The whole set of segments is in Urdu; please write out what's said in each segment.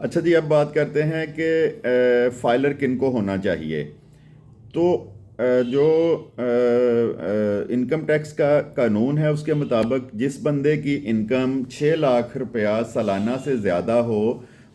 اچھا جی، اب بات کرتے ہیں کہ فائلر کن کو ہونا چاہیے. تو جو انکم ٹیکس کا قانون ہے اس کے مطابق جس بندے کی انکم 6 لاکھ روپیہ سالانہ سے زیادہ ہو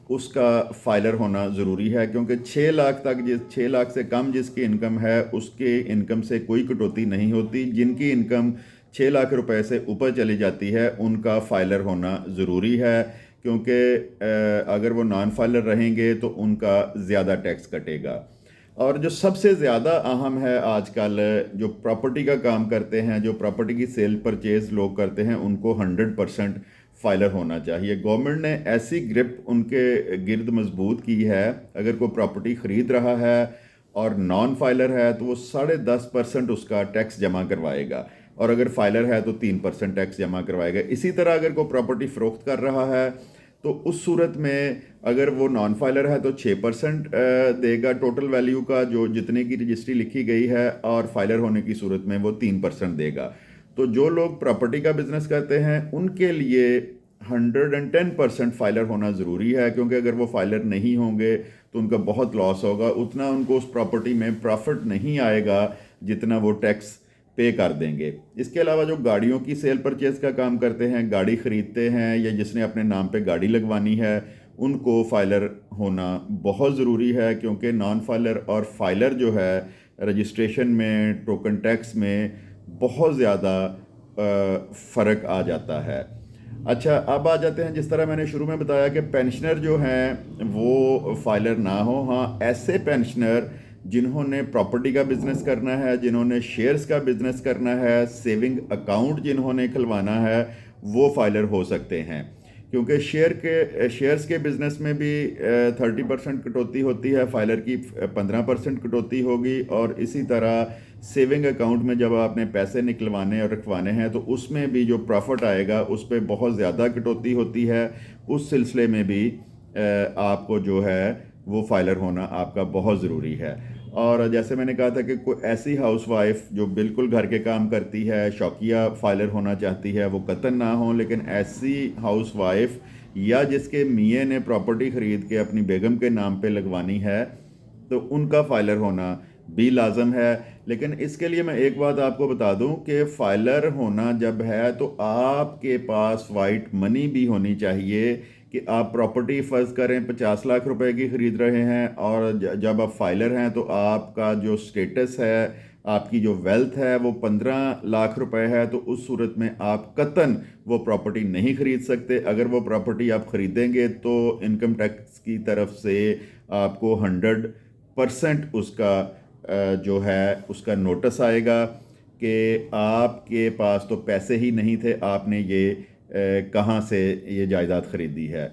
اس کا فائلر ہونا ضروری ہے، کیونکہ 6 لاکھ تک 6 لاکھ سے کم جس کی انکم ہے اس کے انکم سے کوئی کٹوتی نہیں ہوتی. جن کی انکم 6 لاکھ روپے سے اوپر چلی جاتی ہے ان کا فائلر ہونا ضروری ہے، کیونکہ اگر وہ نان فائلر رہیں گے تو ان کا زیادہ ٹیکس کٹے گا. اور جو سب سے زیادہ اہم ہے آج کل، جو پراپرٹی کا کام کرتے ہیں، جو پراپرٹی کی سیل پرچیز لوگ کرتے ہیں، ان کو 100% فائلر ہونا چاہیے. گورنمنٹ نے ایسی گرپ ان کے گرد مضبوط کی ہے، اگر کوئی پراپرٹی خرید رہا ہے اور نان فائلر ہے تو وہ 10.5% اس کا ٹیکس جمع کروائے گا، اور اگر فائلر ہے تو 3% ٹیکس جمع کروائے گا. اسی طرح اگر کوئی پراپرٹی فروخت کر رہا ہے تو اس صورت میں اگر وہ نان فائلر ہے تو 6% دے گا ٹوٹل ویلیو کا، جو جتنے کی رجسٹری لکھی گئی ہے، اور فائلر ہونے کی صورت میں وہ 3% دے گا. تو جو لوگ پراپرٹی کا بزنس کرتے ہیں ان کے لیے 110% فائلر ہونا ضروری ہے، کیونکہ اگر وہ فائلر نہیں ہوں گے تو ان کا بہت لاس ہوگا. اتنا ان کو اس پراپرٹی میں پرافٹ نہیں آئے گا جتنا وہ ٹیکس پے کر دیں گے. اس کے علاوہ جو گاڑیوں کی سیل پرچیز کا کام کرتے ہیں، گاڑی خریدتے ہیں یا جس نے اپنے نام پہ گاڑی لگوانی ہے، ان کو فائلر ہونا بہت ضروری ہے، کیونکہ نان فائلر اور فائلر جو ہے رجسٹریشن میں، ٹوکن ٹیکس میں بہت زیادہ فرق آ جاتا ہے. اچھا، اب آ جاتے ہیں، جس طرح میں نے شروع میں بتایا کہ پینشنر جو ہیں وہ فائلر نہ ہوں. ہاں، ایسے پینشنر جنہوں نے پراپرٹی کا بزنس کرنا ہے، جنہوں نے شیئرز کا بزنس کرنا ہے، سیونگ اکاؤنٹ جنہوں نے کھلوانا ہے، وہ فائلر ہو سکتے ہیں. کیونکہ شیئرز کے بزنس میں بھی 30% کٹوتی ہوتی ہے، فائلر کی 15% کٹوتی ہوگی. اور اسی طرح سیونگ اکاؤنٹ میں جب آپ نے پیسے نکلوانے اور رکھوانے ہیں تو اس میں بھی جو پرافٹ آئے گا اس پہ بہت زیادہ کٹوتی ہوتی ہے. اس سلسلے میں بھی آپ کو جو ہے وہ فائلر ہونا آپ کا بہت ضروری ہے. اور جیسے میں نے کہا تھا کہ کوئی ایسی ہاؤس وائف جو بالکل گھر کے کام کرتی ہے، شوقیہ فائلر ہونا چاہتی ہے، وہ قطعاً نہ ہوں. لیکن ایسی ہاؤس وائف یا جس کے میاں نے پراپرٹی خرید کے اپنی بیگم کے نام پہ لگوانی ہے تو ان کا فائلر ہونا بھی لازم ہے. لیکن اس کے لیے میں ایک بات آپ کو بتا دوں کہ فائلر ہونا جب ہے تو آپ کے پاس وائٹ منی بھی ہونی چاہیے، کہ آپ پراپرٹی فرض کریں 50 لاکھ روپے کی خرید رہے ہیں، اور جب آپ فائلر ہیں تو آپ کا جو سٹیٹس ہے، آپ کی جو ویلتھ ہے وہ 15 لاکھ روپے ہے، تو اس صورت میں آپ قطعاً وہ پراپرٹی نہیں خرید سکتے. اگر وہ پراپرٹی آپ خریدیں گے تو انکم ٹیکس کی طرف سے آپ کو 100% اس کا جو ہے اس کا نوٹس آئے گا کہ آپ کے پاس تو پیسے ہی نہیں تھے، آپ نے یہ کہاں سے یہ جائیداد خریدی ہے.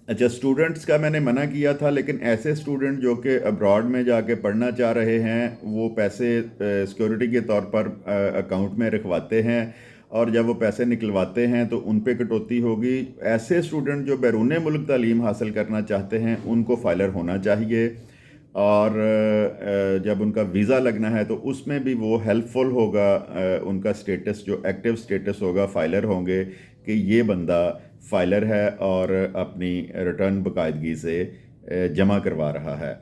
اچھا، سٹوڈنٹس کا میں نے منع کیا تھا، لیکن ایسے سٹوڈنٹ جو کہ ابراڈ میں جا کے پڑھنا چاہ رہے ہیں، وہ پیسے سیکورٹی کے طور پر اکاؤنٹ میں رکھواتے ہیں، اور جب وہ پیسے نکلواتے ہیں تو ان پہ کٹوتی ہوگی. ایسے سٹوڈنٹ جو بیرون ملک تعلیم حاصل کرنا چاہتے ہیں ان کو فائلر ہونا چاہیے. اور جب ان کا ویزا لگنا ہے تو اس میں بھی وہ ہیلپ فل ہوگا، ان کا سٹیٹس جو ایکٹیو سٹیٹس ہوگا، فائلر ہوں گے کہ یہ بندہ فائلر ہے اور اپنی ریٹرن باقاعدگی سے جمع کروا رہا ہے.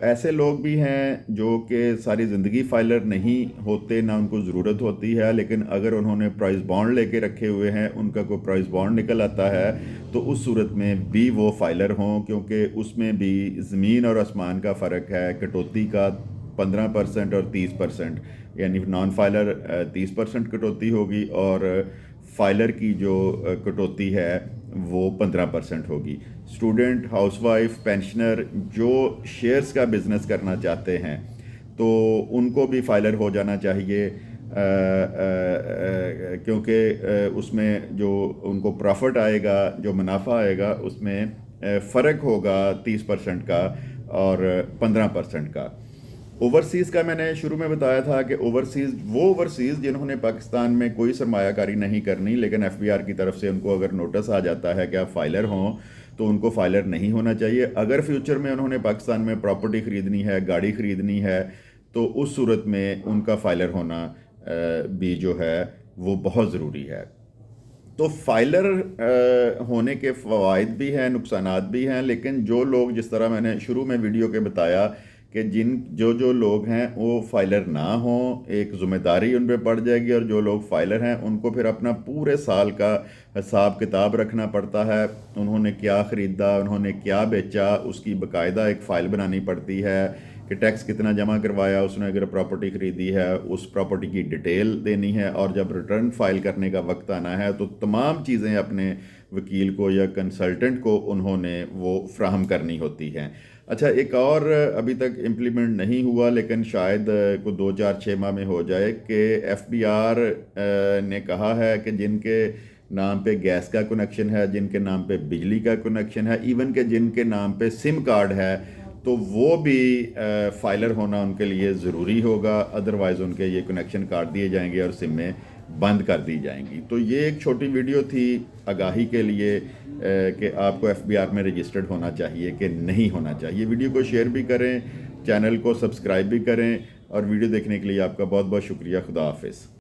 ایسے لوگ بھی ہیں جو کہ ساری زندگی فائلر نہیں ہوتے، نہ ان کو ضرورت ہوتی ہے، لیکن اگر انہوں نے پرائز بانڈ لے کے رکھے ہوئے ہیں، ان کا کوئی پرائز بانڈ نکل آتا ہے تو اس صورت میں بھی وہ فائلر ہوں، کیونکہ اس میں بھی زمین اور آسمان کا فرق ہے. کٹوتی کا 15% اور 30%، یعنی نان فائلر 30% کٹوتی ہوگی اور فائلر کی جو کٹوتی ہے وہ 15% ہوگی. اسٹوڈنٹ، ہاؤس وائف، پینشنر جو شیئرز کا بزنس کرنا چاہتے ہیں تو ان کو بھی فائلر ہو جانا چاہیے، کیونکہ اس میں جو ان کو پرافٹ آئے گا، جو منافع آئے گا، اس میں فرق ہوگا 30% کا اور 15% کا. اوورسیز کا میں نے شروع میں بتایا تھا کہ اوورسیز جنہوں نے پاکستان میں کوئی سرمایہ کاری نہیں کرنی، لیکن ایف بی آر کی طرف سے ان کو اگر نوٹس آ جاتا ہے کہ آپ فائلر ہوں تو ان کو فائلر نہیں ہونا چاہیے. اگر فیوچر میں انہوں نے پاکستان میں پراپرٹی خریدنی ہے، گاڑی خریدنی ہے، تو اس صورت میں ان کا فائلر ہونا بھی جو ہے وہ بہت ضروری ہے. تو فائلر ہونے کے فوائد بھی ہیں، نقصانات بھی ہیں، لیکن جو لوگ، جس طرح میں نے شروع میں ویڈیو کے بتایا کہ جو لوگ ہیں وہ فائلر نہ ہوں، ایک ذمہ داری ان پہ پڑ جائے گی، اور جو لوگ فائلر ہیں ان کو پھر اپنا پورے سال کا حساب کتاب رکھنا پڑتا ہے، انہوں نے کیا خریدا، انہوں نے کیا بیچا، اس کی باقاعدہ ایک فائل بنانی پڑتی ہے کہ ٹیکس کتنا جمع کروایا اس نے، اگر پراپرٹی خریدی ہے اس پراپرٹی کی ڈیٹیل دینی ہے، اور جب ریٹرن فائل کرنے کا وقت آنا ہے تو تمام چیزیں اپنے وکیل کو یا کنسلٹنٹ کو انہوں نے وہ فراہم کرنی ہوتی ہیں۔ اچھا، ایک اور ابھی تک امپلیمنٹ نہیں ہوا لیکن شاید کوئی 2 4 6 ماہ میں ہو جائے، کہ ایف بی آر نے کہا ہے کہ جن کے نام پہ گیس کا کنیکشن ہے، جن کے نام پہ بجلی کا کنیکشن ہے، ایون کہ جن کے نام پہ سم کارڈ ہے، تو وہ بھی فائلر ہونا ان کے لیے ضروری ہوگا، ادروائز ان کے یہ کنیکشن کاٹ دیے جائیں گے اور سمیں بند کر دی جائیں گی۔ تو یہ ایک چھوٹی ویڈیو تھی آگاہی کے لیے کہ آپ کو ایف بی آر میں رجسٹرڈ ہونا چاہیے کہ نہیں ہونا چاہیے۔ ویڈیو کو شیئر بھی کریں، چینل کو سبسکرائب بھی کریں، اور ویڈیو دیکھنے کے لیے آپ کا بہت بہت شکریہ۔ خدا حافظ۔